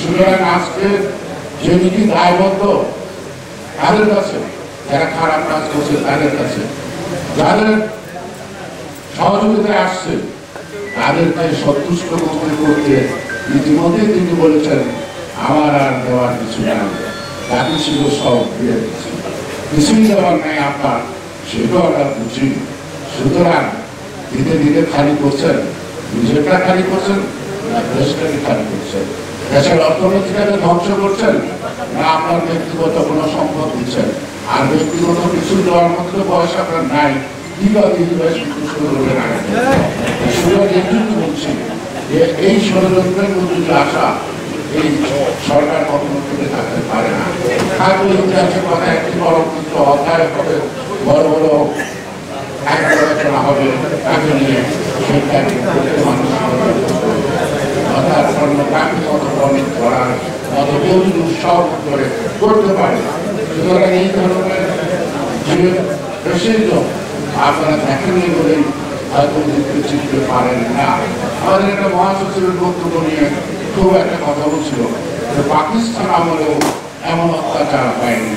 সুতরাং আজকে যে নীতি দায়বদ্ধ তাদের কাছে, যারা খারাপ কাজ করছে তাদের কাছে, যাদের সহযোগিতায় আসছে তাদেরকে সন্তুষ্ট করতে ইতিমধ্যে তিনি বলেছেন আমার আর দেওয়ার কিছু নাই, তাকে ছিল সব দিয়ে দিচ্ছে, কিছুই দেওয়ার নাই আপনার, সেটাও আমরা বুঝি। সুতরাং দিতে দিতে খালি করছেন, নিজেরটা খালি করছেন না দেশটাকে খালি করছেন, দেশের অর্থনীতিটাকে ধ্বংস করছেন না আপনার ব্যক্তিগত কোনো সম্পদ দিচ্ছেন। আর ব্যক্তিগত কিছু দেওয়ার মতো বয়স আপনার নাই, কি বা দিদিভাই সন্তুষ্ট করবে না। সুতরাং এইটুকু বলছি যে এই ষড়যন্ত্রের মধ্যে যে আশা এই সরকার কখনো থেকে থাকতে পারে না। হয়তো ইতিহাসের কথা একটি পরবর্তী অধ্যায় হবে, বড় বড় আলোচনা হবে, তাকে নিয়ে শিক্ষাকে মানুষ অর্থাৎ কর্মকাণ্ডে কত প্রমিত করার কত তৈরি উৎসব করে করতে পারে। সুতরাং এই ধরনের যে প্রসিদ্ধ আপনারা দেখেননি বলেই হয়তো চিনতে পারেন না। আমাদের একটা মহাসচিবের বক্তব্য নিয়ে খুব একটা কথা বলছিল যে পাকিস্তান আমলেও এমন অত্যাচার হয়নি,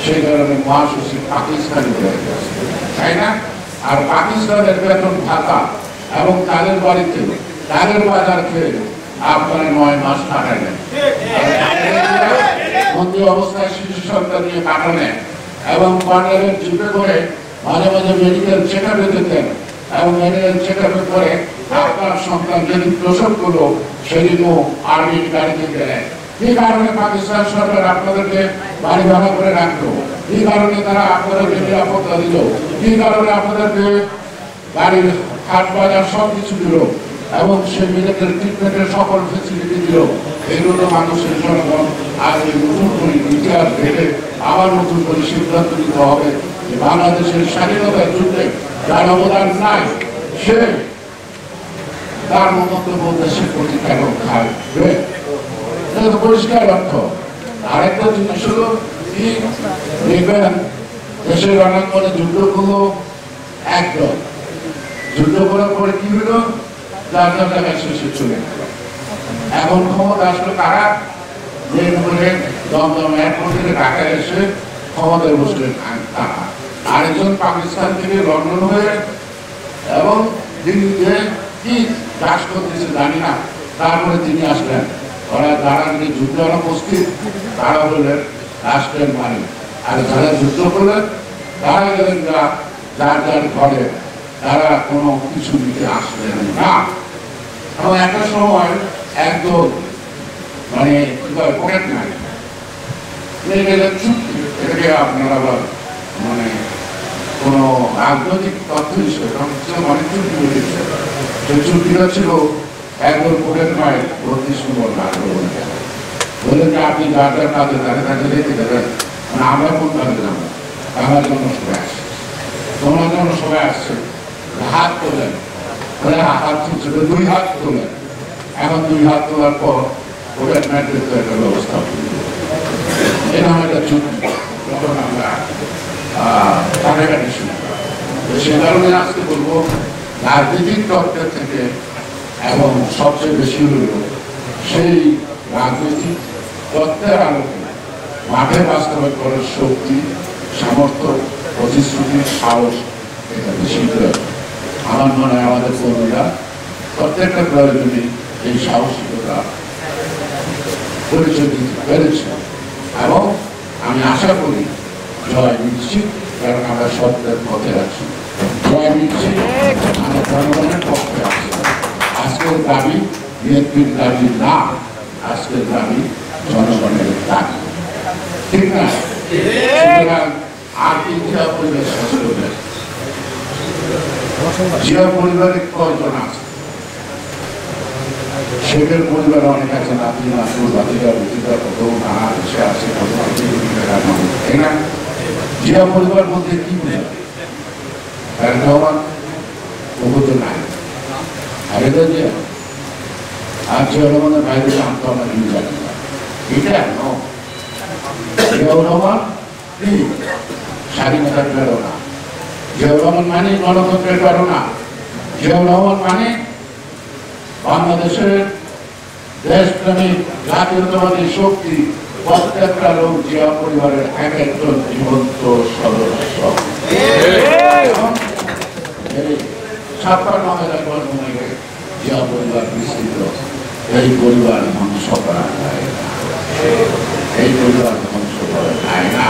সেই কারণে মহাসচিব পাকিস্তানি হয়ে গেছে, তাই না? আর পাকিস্তানের বেতন ভাতা এবং তাদের বাড়িতে তাদের বাজার খেয়ে আপনারা 9 মাস কাটালেন, বন্দি অবস্থায় শিশু সন্তান নিয়ে কাটালেন এবং কর্নেলের জিপে করে মাঝে মাঝে মেডিকেল চেক আপে দিতেন এবং মেডিকেল চেক আপে করে আপনার সন্তান যেদিন প্রসব করলো সেদিনও আর্মির গাড়িতে গেলেন। এই কারণে পাকিস্তান সরকার আপনাদেরকে বাড়ি ভাড়া করে রাখলো, এই কারণে তারা আপনাদেরকে নিরাপত্তা দিল, এই কারণে আপনাদেরকে গাড়ির হাট বাজার সব কিছু দিল এবং সে মেডিকেল ট্রিটমেন্টের সকল ফেসিলিটি দিল। এগুলো মানুষের জনগণ আজ নতুন করে ইতিহাস ঘেটে আবার নতুন করে সিদ্ধান্ত নিতে হবে যে বাংলাদেশের স্বাধীনতার যুদ্ধে যার অবদান নাই সে তার মন্তব্য দেশের প্রতি কেন খাবে, পরিষ্কার অর্থ। আরেকটা জিনিস হলো কি, দেখবেন দেশের রণাঙ্গনে যুদ্ধগুলো একদম যুদ্ধ করার পরে কি হলো, যার যার জায়গায় শেষে চলে গেল। এখন ক্ষমতা আসলো কারা, যে বলে দমদম এয়ারপোর্ট থেকে ঢাকায় এসে ক্ষমতায় বসলেন তারা। আরেকজন পাকিস্তান থেকে লন্ডন হয়ে এবং দিল্লিতে কি চাষ করতেছে জানি না, তারপরে তিনি আসলেন। ওরা যারা যুদ্ধ উপস্থিত তারা বললেন রাষ্ট্রের মালিক, আর যারা যুদ্ধ করলেন তারা গেলেন যার যার ঘরে, তারা কোনো কিছু দিতে আসলেন না। এবং একটা সময় একদম মানে পকেট নাই গেলেন চুক্তি, এটাকে আপনারা মানে কোনো রাজনৈতিক তথ্য হিসেবে অনেক চুক্তি বেরিয়েছে। সেই চুক্তিটা ছিল একদম পকেট নয় 32 নম্বর বললেন যে আপনি যার যার কাজে তাদের কাছে রেখে দেবেন, মানে আমরা কোন কাজে যাবো, আমার জন্য সবাই আসছে, তোমার জন্য সবাই আসছে, হাত তোলেন, হাত তুলছে 2 হাত তোলেন। এখন 2 হাত তোলার পর পকেট ম্যাট্রিক একটা ব্যবস্থা এরকম একটা চুক্তি তখন আমরা কাটাকাটি শুনি। সে কারণে আজকে বলবো রাজনীতিক তত্ত্বের থেকে এবং সবচেয়ে বেশি হল সেই রাজনৈতিক তত্ত্বের আলোকে মাঠে বাস্তবায়ন করার শক্তি, সামর্থ্য, প্রতিশ্রুতি, সাহস এটা বেশি প্রয়োজন। আমার মনে হয় আমাদের কর্মীরা প্রত্যেকটা প্রয়োজনে এই সাহসিকতা পরিচয় দিতে পেরেছে এবং আমি আশা করি জয় নিশ্চিত, কারণ আমরা সত্যের পথে আছি। জয় নিশ্চিত, আমরা জনগণের পক্ষে আছি। আজকের দাবি বিএনপির দাবি না, আজকের দাবি জনগণের দাবি, ঠিক না? সুতরাং আর কি জিয়া পরিবার শেষ করবে? জিয়া পরিবারে কয়জন আছে? শেখের পরিবার অনেক আছে, নাতি নাসুর ভাতিজা ভতিজা কত নানা দেশে আছে, তাই না? জিয়া পরিবার বলতে কি বোঝায়? রহমান তো নাই, খালেদা জিয়া আর জিয়া রহমানের বাইরে জানতো আমরা কিন্তু জানি না। এটা জিয়াউর রহমান স্বাধীনতার প্রেরণা, জিয়াউর রহমান মানে গণতন্ত্রের প্রেরণা, জিয়াউর রহমান মানে বাংলাদেশের দেশপ্রেমিক জাতীয়তাবাদী শক্তি প্রত্যেকটা লোক জিয়া পরিবারের এক একজন জীবন্ত সদস্য। 56,000 মিলে জিয়া পরিবার বিস্তৃত। এই পরিবার ধ্বংস করা যায় না, এই পরিবার ধ্বংস করা যায় না।